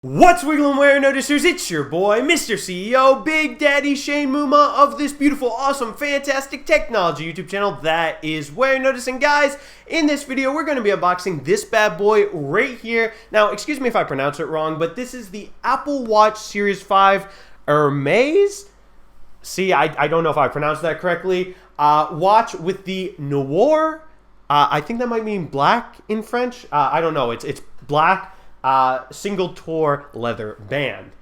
What's wiggling Warenoticers? It's your boy, Mr. CEO, Big Daddy Shane Mumma of this beautiful, awesome, fantastic technology YouTube channel that is Warenotice. And guys, in this video, we're going to be unboxing this bad boy right here. Now, excuse me if I pronounce it wrong, but this is the Apple Watch Series 5 Hermès. See, I don't know if I pronounced that correctly. Watch with the Noir. I think that might mean black in French. I don't know. It's black. Single Tour leather band.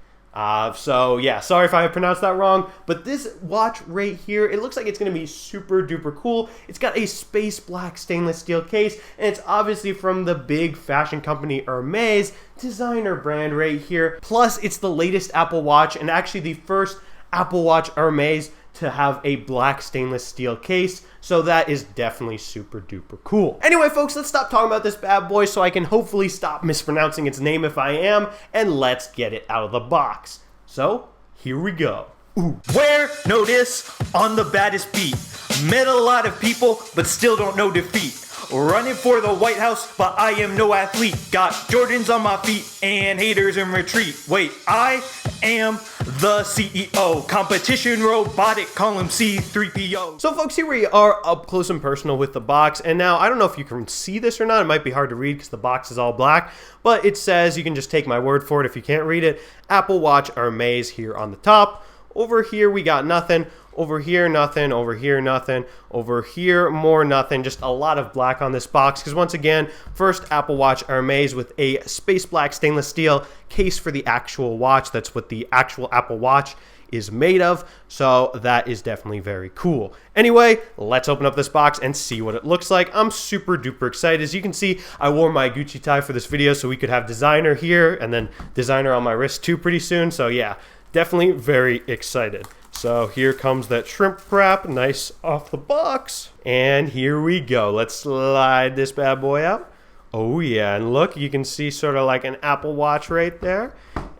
So yeah, sorry if I pronounced that wrong, but this watch right here, it looks like it's going to be super duper cool. It's got a space black stainless steel case, and it's obviously from the big fashion company Hermès, designer brand right here. Plus, it's the latest Apple Watch, and actually the first Apple Watch Hermès to have a black stainless steel case, so that is definitely super duper cool. Anyway, folks, let's stop talking about this bad boy so I can hopefully stop mispronouncing its name if I am, and let's get it out of the box. So, here we go. Ooh. Warenotice on the baddest beat. Met a lot of people, but still don't know defeat. Running for the White House, but I am no athlete. Got Jordans on my feet and haters in retreat. Wait, I am the CEO. Competition robotic, call him C3PO. So folks, here we are up close and personal with the box. And now, I don't know if you can see this or not. It might be hard to read because the box is all black. But it says, you can just take my word for it if you can't read it, Apple Watch Hermès here on the top. Over here, we got nothing. Over here, nothing. Over here, nothing. Over here, more nothing. Just a lot of black on this box. Because once again, first Apple Watch Hermès with a space black stainless steel case for the actual watch. That's what the actual Apple Watch is made of. So that is definitely very cool. Anyway, let's open up this box and see what it looks like. I'm super duper excited. As you can see, I wore my Gucci tie for this video so we could have designer here and then designer on my wrist too pretty soon. So yeah, definitely very excited. So here comes that shrimp wrap, nice off the box. And here we go. Let's slide this bad boy out. Oh yeah, and look, you can see sort of like an Apple Watch right there.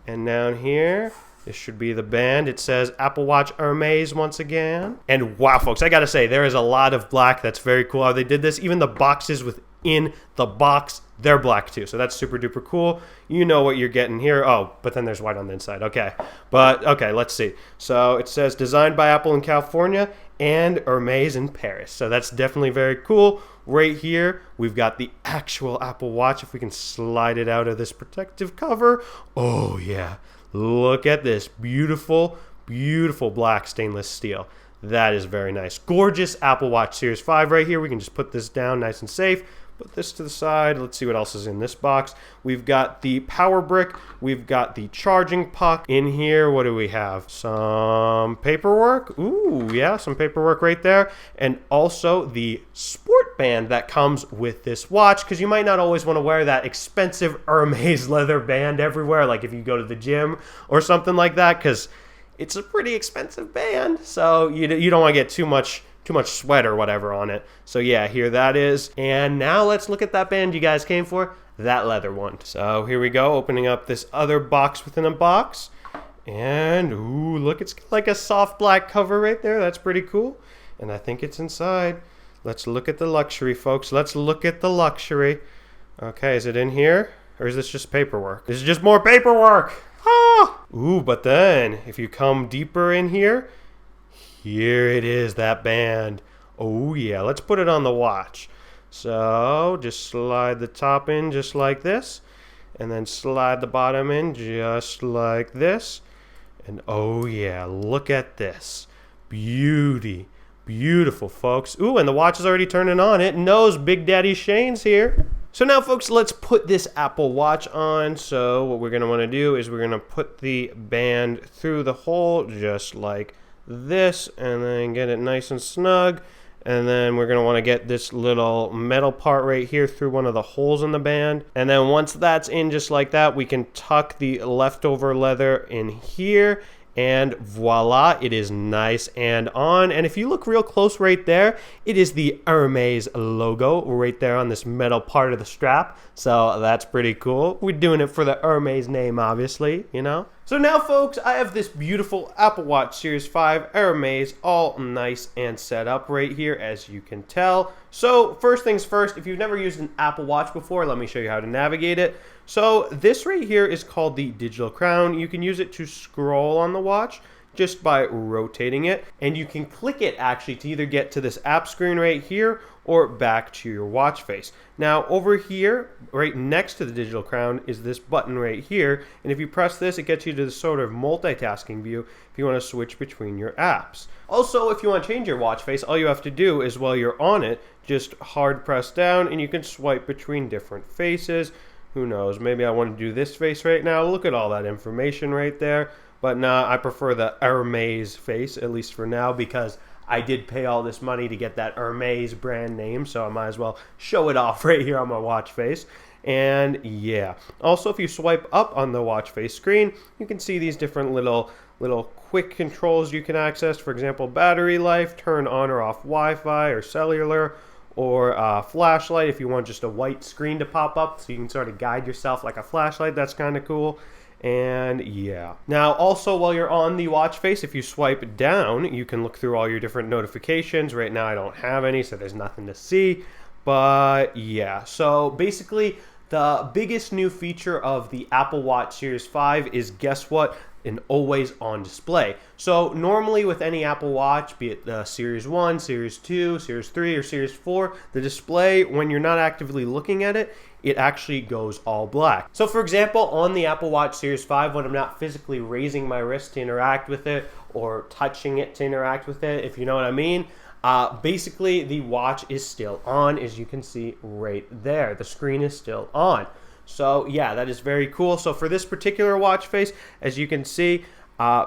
And down here, this should be the band. It says Apple Watch Hermès once again. And wow, folks, I gotta say, there is a lot of black. That's very cool how they did this. Even the boxes within the box, they're black too, so that's super duper cool. You know what you're getting here. Oh, but then there's white on the inside. Okay, but okay, let's see. So it says designed by Apple in California and Hermès in Paris. So that's definitely very cool. Right here, we've got the actual Apple Watch. If we can slide it out of this protective cover. Oh yeah, look at this beautiful, beautiful black stainless steel. That is very nice. Gorgeous Apple Watch Series 5 right here. We can just put this down nice and safe. Put this to the side. Let's see what else is in this box. We've got the power brick. We've got the charging puck. In here, what do we have? Some paperwork. Ooh, yeah, some paperwork right there. And also the sport band that comes with this watch, because you might not always want to wear that expensive Hermès leather band everywhere, like if you go to the gym or something like that, because it's a pretty expensive band. So you don't want to get too much sweat or whatever on it. So yeah, here that is. And now let's look at that band you guys came for, that leather one. So here we go, opening up this other box within a box. And ooh, look, it's like a soft black cover right there. That's pretty cool. And I think it's inside. Let's look at the luxury, folks. Let's look at the luxury. Okay, is it in here? Or is this just paperwork? This is just more paperwork. Ah! Ooh, but then if you come deeper in here, here it is, that band. Oh yeah, let's put it on the watch. So just slide the top in just like this, and then slide the bottom in just like this. And oh yeah, look at this. Beauty. Beautiful, folks. Ooh, and the watch is already turning on. It knows Big Daddy Shane's here. So now, folks, let's put this Apple Watch on. So what we're going to want to do is we're going to put the band through the hole just like this, and then get it nice and snug. And then we're going to want to get this little metal part right here through one of the holes in the band. And then once that's in just like that, we can tuck the leftover leather in here. And voila, it is nice and on. And if you look real close right there, it is the Hermès logo right there on this metal part of the strap. So that's pretty cool. We're doing it for the Hermès name, obviously, you know. So now, folks, I have this beautiful Apple Watch Series 5 Hermès all nice and set up right here, as you can tell. So first things first, if you've never used an Apple Watch before, let me show you how to navigate it. So this right here is called the digital crown. You can use it to scroll on the watch just by rotating it, and you can click it actually to either get to this app screen right here or back to your watch face. Now over here, right next to the digital crown, is this button right here, and if you press this, it gets you to this sort of multitasking view if you want to switch between your apps. Also, if you want to change your watch face, all you have to do is, while you're on it, just hard press down and you can swipe between different faces. Who knows, maybe I want to do this face right now. Look at all that information right there. But nah, I prefer the Hermès face, at least for now, because I did pay all this money to get that Hermès brand name, so I might as well show it off right here on my watch face. And yeah, also if you swipe up on the watch face screen, you can see these different little quick controls you can access. For example, battery life, turn on or off Wi-Fi or cellular, or flashlight if you want just a white screen to pop up so you can sort of guide yourself like a flashlight. That's kind of cool. And yeah. Now also, while you're on the watch face, if you swipe down, you can look through all your different notifications. Right now I don't have any, so there's nothing to see. But yeah, so basically the biggest new feature of the Apple Watch Series 5 is, guess what? An always on display. So normally with any Apple Watch, be it the Series 1, Series 2, Series 3, or Series 4, the display, when you're not actively looking at it, it actually goes all black. So for example, on the Apple Watch Series 5, when I'm not physically raising my wrist to interact with it or touching it to interact with it, if you know what I mean, basically the watch is still on, as you can see right there. The screen is still on. So yeah, that is very cool. So for this particular watch face, as you can see,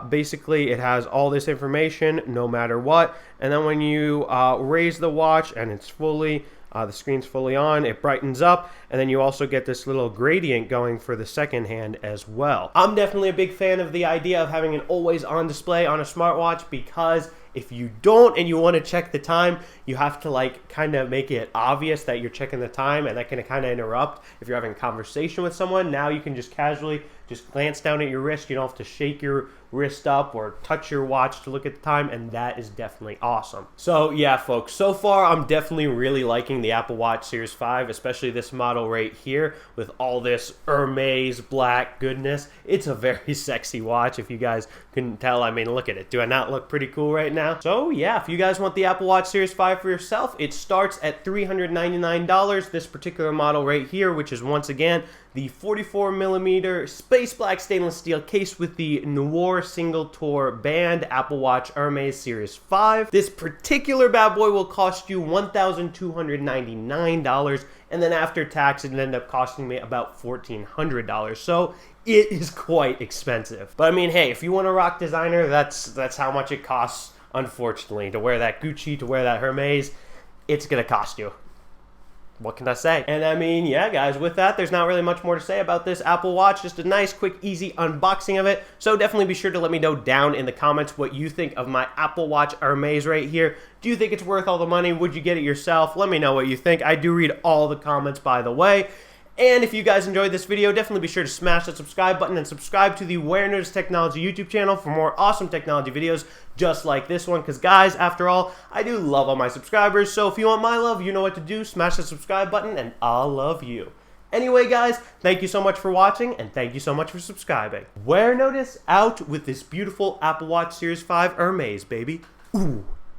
basically it has all this information no matter what. And then when you raise the watch and it's fully, the screen's fully on, it brightens up, and then you also get this little gradient going for the second hand as well. I'm definitely a big fan of the idea of having an always on display on a smartwatch, because if you don't and you want to check the time, you have to like kind of make it obvious that you're checking the time, and that can kind of interrupt if you're having a conversation with someone. Now you can just casually just glance down at your wrist. You don't have to shake your wrist up or touch your watch to look at the time, and that is definitely awesome. So yeah, folks, so far I'm definitely really liking the Apple Watch Series 5, especially this model right here with all this Hermès black goodness. It's a very sexy watch, if you guys couldn't tell. I mean, look at it. Do I not look pretty cool right now? So yeah, if you guys want the Apple Watch Series 5 for yourself, it starts at $399. This particular model right here, which is once again the 44mm space black stainless steel case with the Noir Single Tour band Apple Watch Hermès Series 5. This particular bad boy will cost you $1,299, and then after tax it ended up costing me about $1,400. So it is quite expensive. But I mean, hey, if you want to rock designer, that's how much it costs. Unfortunately, to wear that Gucci, to wear that Hermès, it's gonna cost you. What can I say? And I mean, yeah, guys, with that, there's not really much more to say about this Apple Watch. Just a nice, quick, easy unboxing of it. So definitely be sure to let me know down in the comments what you think of my Apple Watch Hermès right here. Do you think it's worth all the money? Would you get it yourself? Let me know what you think. I do read all the comments, by the way. And if you guys enjoyed this video, definitely be sure to smash that subscribe button and subscribe to the Warenotice Technology YouTube channel for more awesome technology videos just like this one. Because guys, after all, I do love all my subscribers. So if you want my love, you know what to do. Smash the subscribe button and I'll love you. Anyway, guys, thank you so much for watching, and thank you so much for subscribing. Warenotice out with this beautiful Apple Watch Series 5 Hermès, baby. Ooh.